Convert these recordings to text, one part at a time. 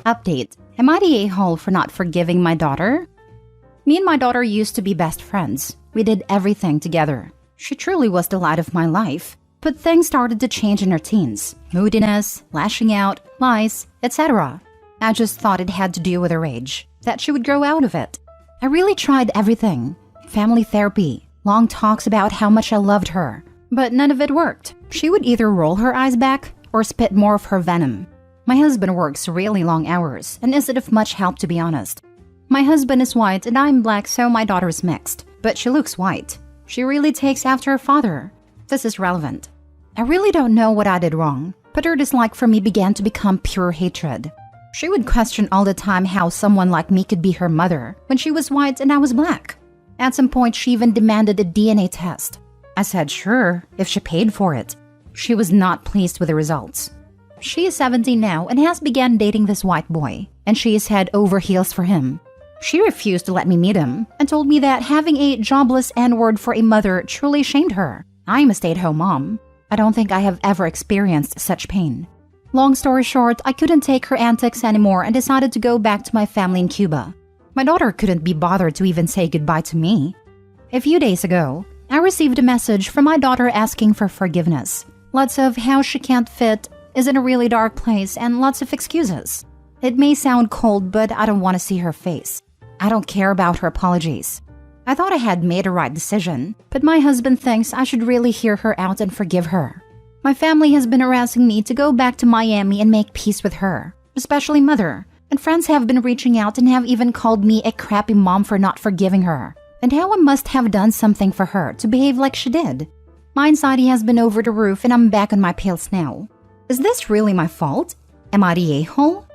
Update. Am I the a-hole for not forgiving my daughter? Me and my daughter used to be best friends. We did everything together. She truly was the light of my life. But things started to change in her teens. Moodiness, lashing out, lies, etc. I just thought it had to do with her age, that she would grow out of it. I really tried everything. Family therapy, long talks about how much I loved her. But none of it worked. She would either roll her eyes back or spit more of her venom. My husband works really long hours and isn't of much help, to be honest. My husband is white and I'm black, so my daughter is mixed. But she looks white. She really takes after her father. This is relevant. I really don't know what I did wrong, but her dislike for me began to become pure hatred. She would question all the time how someone like me could be her mother when she was white and I was black. At some point, she even demanded a DNA test. I said sure, if she paid for it. She was not pleased with the results. She is 17 now and has begun dating this white boy, and she is head over heels for him. She refused to let me meet him and told me that having a jobless N-word for a mother truly shamed her. I'm a stay-at-home mom. I don't think I have ever experienced such pain. Long story short, I couldn't take her antics anymore and decided to go back to my family in Cuba. My daughter couldn't be bothered to even say goodbye to me. A few days ago, I received a message from my daughter asking for forgiveness. Lots of how she can't fit, is in a really dark place, and lots of excuses. It may sound cold, but I don't want to see her face. I don't care about her apologies. I thought I had made a right decision, but my husband thinks I should really hear her out and forgive her. My family has been harassing me to go back to Miami and make peace with her, especially mother, and friends have been reaching out and have even called me a crappy mom for not forgiving her, and how I must have done something for her to behave like she did. My anxiety has been over the roof and I'm back on my pills now. Is this really my fault? Am I the a-hole?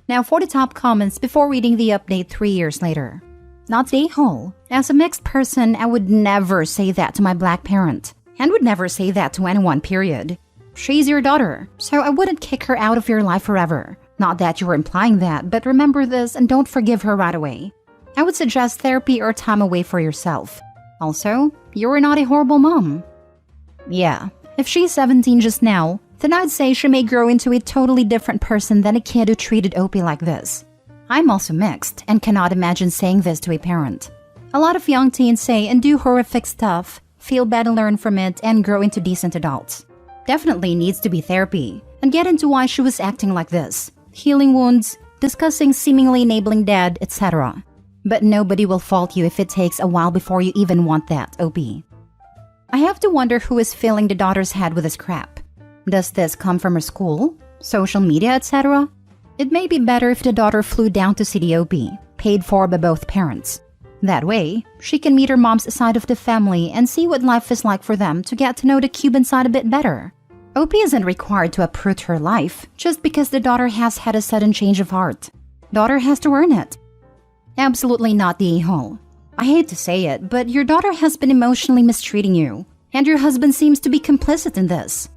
Now for the top comments before reading the update 3 years later. Not the a-hole. As a mixed person, I would never say that to my black parent, and would never say that to anyone, period. She's your daughter, so I wouldn't kick her out of your life forever. Not that you were implying that, but remember this and don't forgive her right away. I would suggest therapy or time away for yourself. Also, you're not a horrible mom. Yeah, if she's 17 just now, then I'd say she may grow into a totally different person than a kid who treated Opie like this. I'm also mixed and cannot imagine saying this to a parent. A lot of young teens say and do horrific stuff, feel bad and learn from it, and grow into decent adults. Definitely needs to be therapy, and get into why she was acting like this, healing wounds, discussing seemingly enabling dad, etc. But nobody will fault you if it takes a while before you even want that, Opie. I have to wonder who is filling the daughter's head with this crap. Does this come from her school, social media, etc.? It may be better if the daughter flew down to see the Opie, paid for by both parents. That way, she can meet her mom's side of the family and see what life is like for them to get to know the Cuban side a bit better. Opie isn't required to uproot her life just because the daughter has had a sudden change of heart. Daughter has to earn it. Absolutely not the a-hole. I hate to say it, but your daughter has been emotionally mistreating you, and your husband seems to be complicit in this.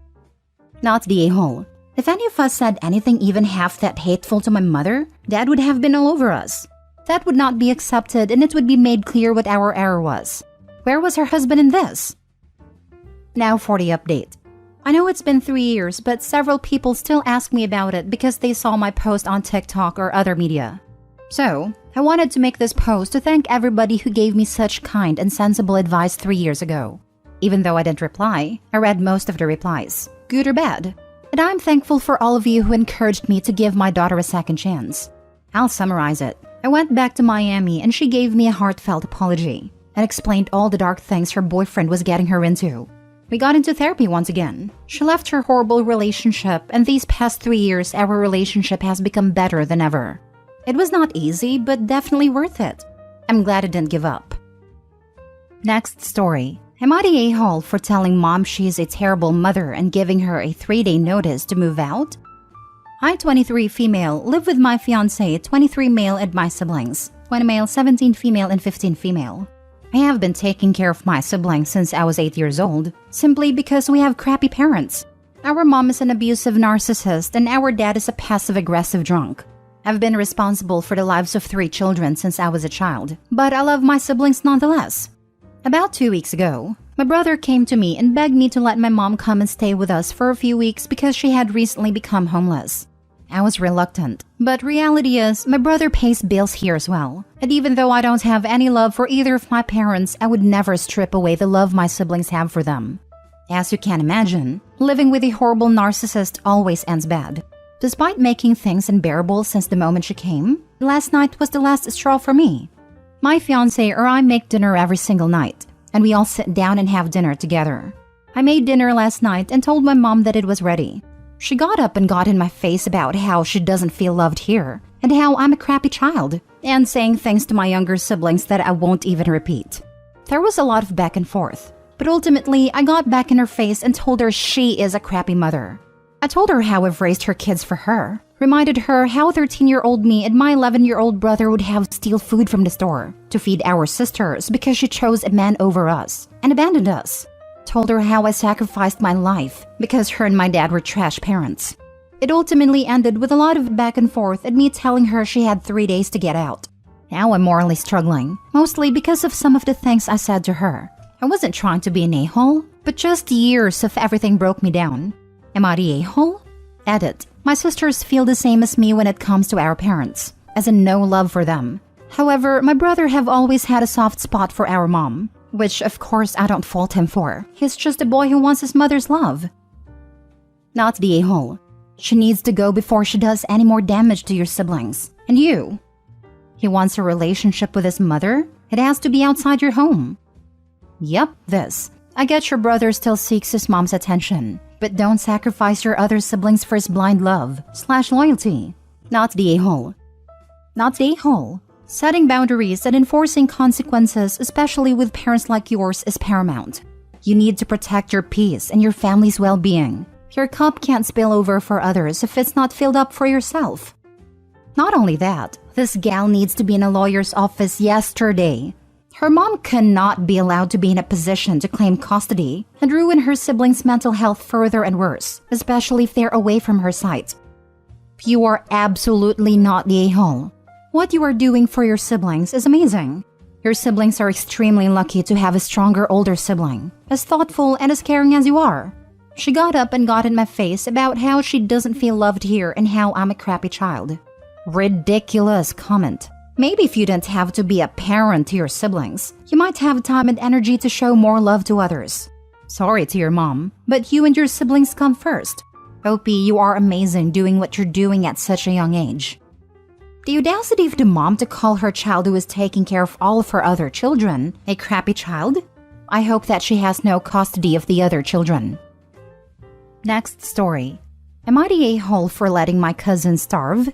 Not the a-hole. If any of us said anything even half that hateful to my mother, Dad would have been all over us. That would not be accepted and it would be made clear what our error was. Where was her husband in this? Now for the update. I know it's been 3 years, but several people still ask me about it because they saw my post on TikTok or other media. So, I wanted to make this post to thank everybody who gave me such kind and sensible advice 3 years ago. Even though I didn't reply, I read most of the replies, good or bad. And I'm thankful for all of you who encouraged me to give my daughter a second chance. I'll summarize it. I went back to Miami and she gave me a heartfelt apology and explained all the dark things her boyfriend was getting her into. We got into therapy once again. She left her horrible relationship, and these past 3 years our relationship has become better than ever. It was not easy, but definitely worth it. I'm glad I didn't give up. Next story. Am I the a-hole for telling mom she is a terrible mother and giving her a 3-day notice to move out? I, 23 female, live with my fiancé, 23 male, and my siblings, 20 male, 17 female, and 15 female. I have been taking care of my siblings since I was 8 years old, simply because we have crappy parents. Our mom is an abusive narcissist and our dad is a passive-aggressive drunk. I've been responsible for the lives of 3 children since I was a child, but I love my siblings nonetheless. About 2 weeks ago, my brother came to me and begged me to let my mom come and stay with us for a few weeks because she had recently become homeless. I was reluctant, but reality is my brother pays bills here as well. And even though I don't have any love for either of my parents, I would never strip away the love my siblings have for them. As you can imagine, living with a horrible narcissist always ends bad. Despite making things unbearable since the moment she came, last night was the last straw for me. My fiancé or I make dinner every single night, and we all sit down and have dinner together. I made dinner last night and told my mom that it was ready. She got up and got in my face about how she doesn't feel loved here, and how I'm a crappy child, and saying things to my younger siblings that I won't even repeat. There was a lot of back and forth, but ultimately I got back in her face and told her she is a crappy mother. I told her how I've raised her kids for her, reminded her how 13-year-old me and my 11-year-old brother would have to steal food from the store to feed our sisters because she chose a man over us and abandoned us. Told her how I sacrificed my life because her and my dad were trash parents. It ultimately ended with a lot of back and forth and me telling her she had 3 days to get out. Now I'm morally struggling, mostly because of some of the things I said to her. I wasn't trying to be an a-hole, but just years of everything broke me down. Am I the a-hole? Edit. My sisters feel the same as me when it comes to our parents, as in no love for them. However, my brother have always had a soft spot for our mom, which of course I don't fault him for. He's just a boy who wants his mother's love. Not the a-hole. She needs to go before she does any more damage to your siblings. And you. He wants a relationship with his mother? It has to be outside your home. Yep, this. I get your brother still seeks his mom's attention, but don't sacrifice your other siblings for his blind love/loyalty. Not the a-hole. Not the a-hole. Setting boundaries and enforcing consequences, especially with parents like yours, is paramount. You need to protect your peace and your family's well-being. Your cup can't spill over for others if it's not filled up for yourself. Not only that, this gal needs to be in a lawyer's office yesterday. Her mom cannot be allowed to be in a position to claim custody and ruin her siblings' mental health further and worse, especially if they're away from her sight. You are absolutely not the a-hole. What you are doing for your siblings is amazing. Your siblings are extremely lucky to have a stronger older sibling, as thoughtful and as caring as you are. She got up and got in my face about how she doesn't feel loved here and how I'm a crappy child. Ridiculous comment. Maybe if you didn't have to be a parent to your siblings, you might have time and energy to show more love to others. Sorry to your mom, but you and your siblings come first. OP, you are amazing doing what you're doing at such a young age. The audacity of the mom to call her child who is taking care of all of her other children a crappy child? I hope that she has no custody of the other children. Next story. Am I the a-hole for letting my cousin starve?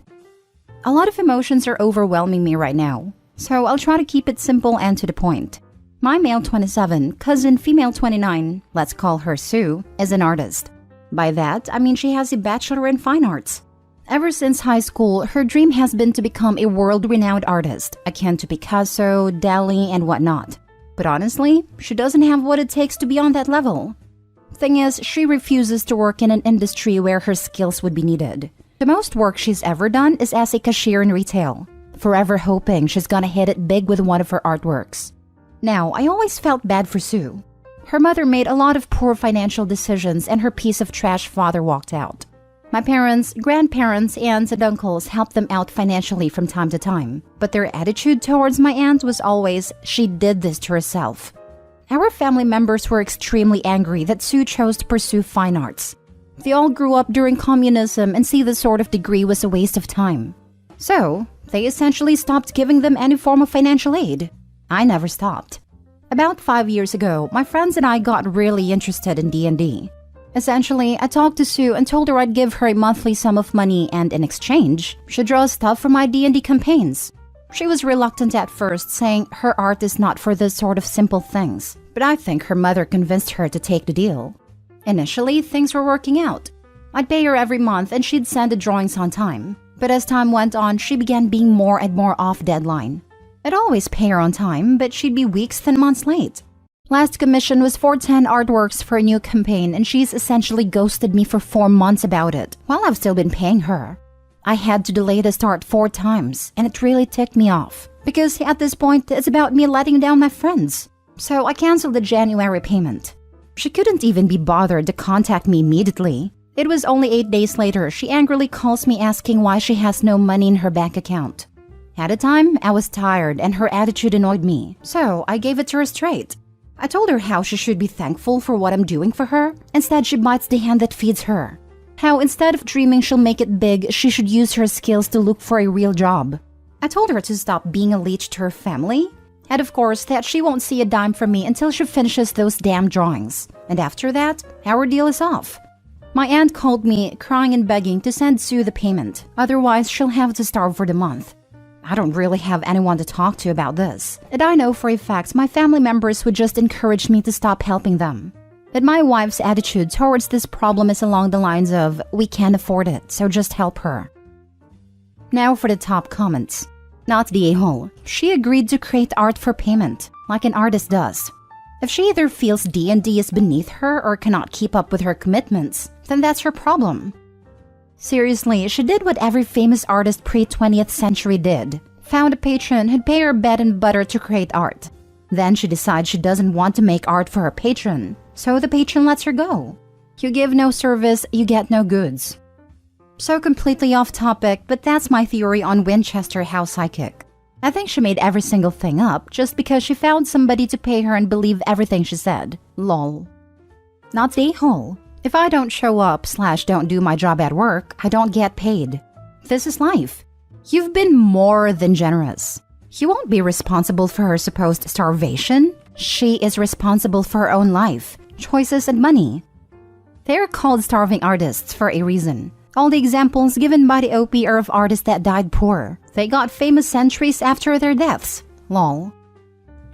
A lot of emotions are overwhelming me right now, so I'll try to keep it simple and to the point. My male 27, cousin female 29, let's call her Sue, is an artist. By that, I mean she has a bachelor in fine arts. Ever since high school, her dream has been to become a world-renowned artist, akin to Picasso, Dali, and whatnot. But honestly, she doesn't have what it takes to be on that level. Thing is, she refuses to work in an industry where her skills would be needed. The most work she's ever done is as a cashier in retail, forever hoping she's gonna hit it big with one of her artworks. Now, I always felt bad for Sue. Her mother made a lot of poor financial decisions and her piece of trash father walked out. My parents, grandparents, aunts, and uncles helped them out financially from time to time, but their attitude towards my aunt was always, she did this to herself. Our family members were extremely angry that Sue chose to pursue fine arts. They all grew up during communism and see this sort of degree was a waste of time. So, they essentially stopped giving them any form of financial aid. I never stopped. About 5 years ago, my friends and I got really interested in D&D. Essentially, I talked to Sue and told her I'd give her a monthly sum of money and in exchange, she'd draw stuff for my D&D campaigns. She was reluctant at first, saying her art is not for this sort of simple things, but I think her mother convinced her to take the deal. Initially, things were working out. I'd pay her every month and she'd send the drawings on time. But as time went on, she began being more and more off deadline. I'd always pay her on time, but she'd be weeks then months late. Last commission was for 10 artworks for a new campaign and she's essentially ghosted me for 4 months about it, while I've still been paying her. I had to delay the start 4 times, and it really ticked me off. Because at this point, it's about me letting down my friends. So I canceled the January payment. She couldn't even be bothered to contact me immediately. It was only 8 days later she angrily calls me asking why she has no money in her bank account. At the time, I was tired and her attitude annoyed me, so I gave it to her straight. I told her how she should be thankful for what I'm doing for her. Instead, she bites the hand that feeds her. How instead of dreaming she'll make it big, she should use her skills to look for a real job. I told her to stop being a leech to her family, and of course that she won't see a dime from me until she finishes those damn drawings. And after that, our deal is off. My aunt called me, crying and begging to send Sue the payment, otherwise she'll have to starve for the month. I don't really have anyone to talk to about this, and I know for a fact my family members would just encourage me to stop helping them. But my wife's attitude towards this problem is along the lines of, we can't afford it, so just help her. Now for the top comments. Not the a-hole. She agreed to create art for payment, like an artist does. If she either feels D&D is beneath her or cannot keep up with her commitments, then that's her problem. Seriously, she did what every famous artist pre-20th century did. Found a patron who'd pay her bread and butter to create art. Then she decides she doesn't want to make art for her patron, so the patron lets her go. You give no service, you get no goods. So completely off topic, but that's my theory on Winchester House Psychic. I think she made every single thing up just because she found somebody to pay her and believe everything she said. Lol. Not the a-hole. If I don't show up / don't do my job at work, I don't get paid. This is life. You've been more than generous. You won't be responsible for her supposed starvation. She is responsible for her own life, choices, and money. They are called starving artists for a reason. All the examples given by the OP are of artists that died poor. They got famous centuries after their deaths. Lol.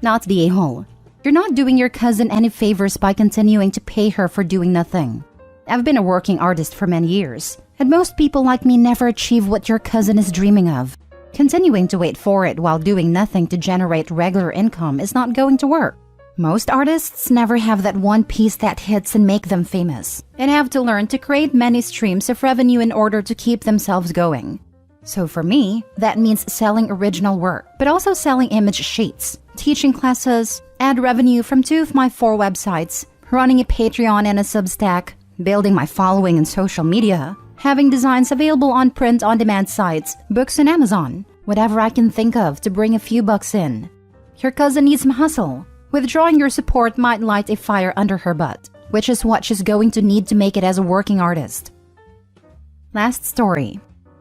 Not the a-hole. You're not doing your cousin any favors by continuing to pay her for doing nothing. I've been a working artist for many years, and most people like me never achieve what your cousin is dreaming of. Continuing to wait for it while doing nothing to generate regular income is not going to work. Most artists never have that one piece that hits and make them famous, and have to learn to create many streams of revenue in order to keep themselves going. So for me, that means selling original work, but also selling image sheets, teaching classes, ad revenue from 2 of my 4 websites, running a Patreon and a Substack, building my following in social media, having designs available on print-on-demand sites, books on Amazon, whatever I can think of to bring a few bucks in. Your cousin needs some hustle. Withdrawing your support might light a fire under her butt, which is what she's going to need to make it as a working artist. Last story.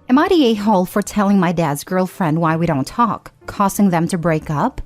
Am I the a-hole for telling my dad's girlfriend why we don't talk, causing them to break up?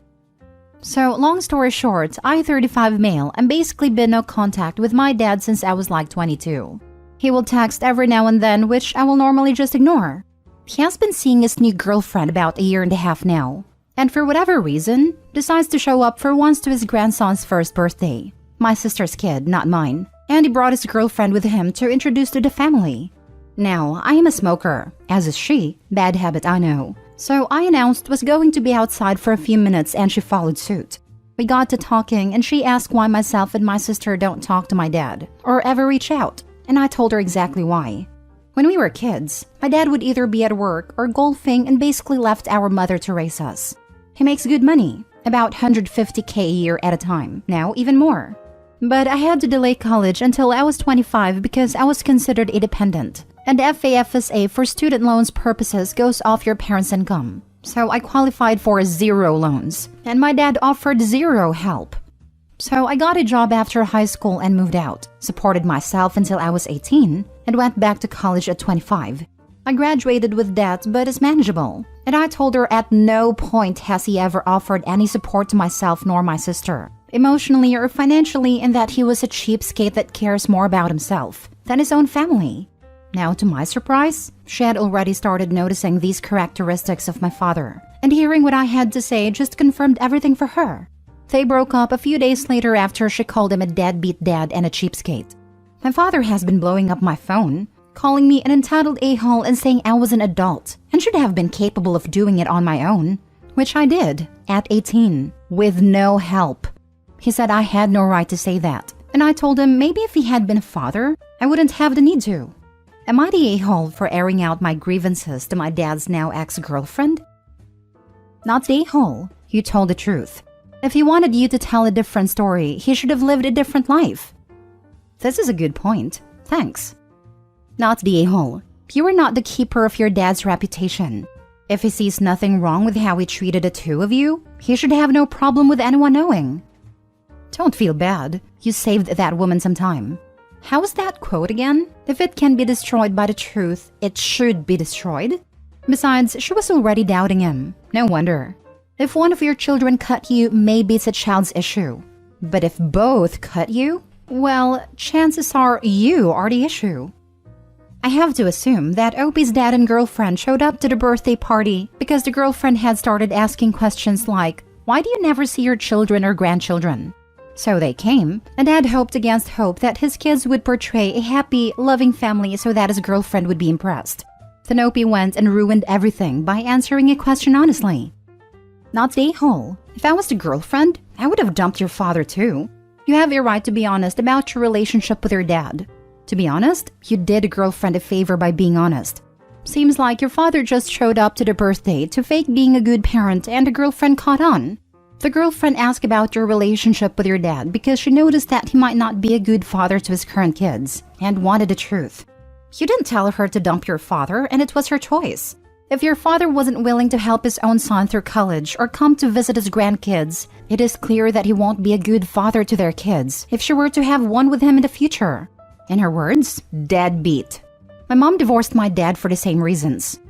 So, long story short, I, 35 male, am basically been no contact with my dad since I was like 22. He will text every now and then, which I will normally just ignore. He has been seeing his new girlfriend about a year and a half now, and for whatever reason, decides to show up for once to his grandson's first birthday. My sister's kid, not mine, and he brought his girlfriend with him to introduce to the family. Now, I am a smoker, as is she, bad habit I know. So I announced was going to be outside for a few minutes and she followed suit. We got to talking and she asked why myself and my sister don't talk to my dad or ever reach out, and I told her exactly why. When we were kids, my dad would either be at work or golfing and basically left our mother to raise us. He makes good money, about $150K a year at a time, now even more. But I had to delay college until I was 25 because I was considered a dependent. And FAFSA for student loans purposes goes off your parents' income. So I qualified for 0 loans, and my dad offered 0 help. So I got a job after high school and moved out, supported myself until I was 18, and went back to college at 25. I graduated with debt, but it's manageable. And I told her at no point has he ever offered any support to myself nor my sister, emotionally or financially, and that he was a cheapskate that cares more about himself than his own family. Now, to my surprise, she had already started noticing these characteristics of my father, and hearing what I had to say just confirmed everything for her. They broke up a few days later after she called him a deadbeat dad and a cheapskate. My father has been blowing up my phone, calling me an entitled a-hole and saying I was an adult and should have been capable of doing it on my own, which I did, at 18, with no help. He said I had no right to say that, and I told him maybe if he had been a father, I wouldn't have the need to. Am I the a-hole for airing out my grievances to my dad's now ex-girlfriend? Not the a-hole. You told the truth. If he wanted you to tell a different story, he should have lived a different life. This is a good point. Thanks. Not the a-hole. You are not the keeper of your dad's reputation. If he sees nothing wrong with how he treated the two of you, he should have no problem with anyone knowing. Don't feel bad. You saved that woman some time. How was that quote again? If it can be destroyed by the truth, it should be destroyed. Besides, she was already doubting him. No wonder. If one of your children cut you, maybe it's a child's issue. But if both cut you, well, chances are you are the issue. I have to assume that Opie's dad and girlfriend showed up to the birthday party because the girlfriend had started asking questions like, "Why do you never see your children or grandchildren?" So they came, and Dad hoped against hope that his kids would portray a happy, loving family so that his girlfriend would be impressed. Then Opie went and ruined everything by answering a question honestly. Not the a-hole. If I was the girlfriend, I would have dumped your father too. You have a right to be honest about your relationship with your dad. To be honest, you did a girlfriend a favor by being honest. Seems like your father just showed up to the birthday to fake being a good parent and the girlfriend caught on. The girlfriend asked about your relationship with your dad because she noticed that he might not be a good father to his current kids and wanted the truth. You didn't tell her to dump your father, and it was her choice. If your father wasn't willing to help his own son through college or come to visit his grandkids, it is clear that he won't be a good father to their kids if she were to have one with him in the future. In her words, deadbeat. My mom divorced my dad for the same reasons.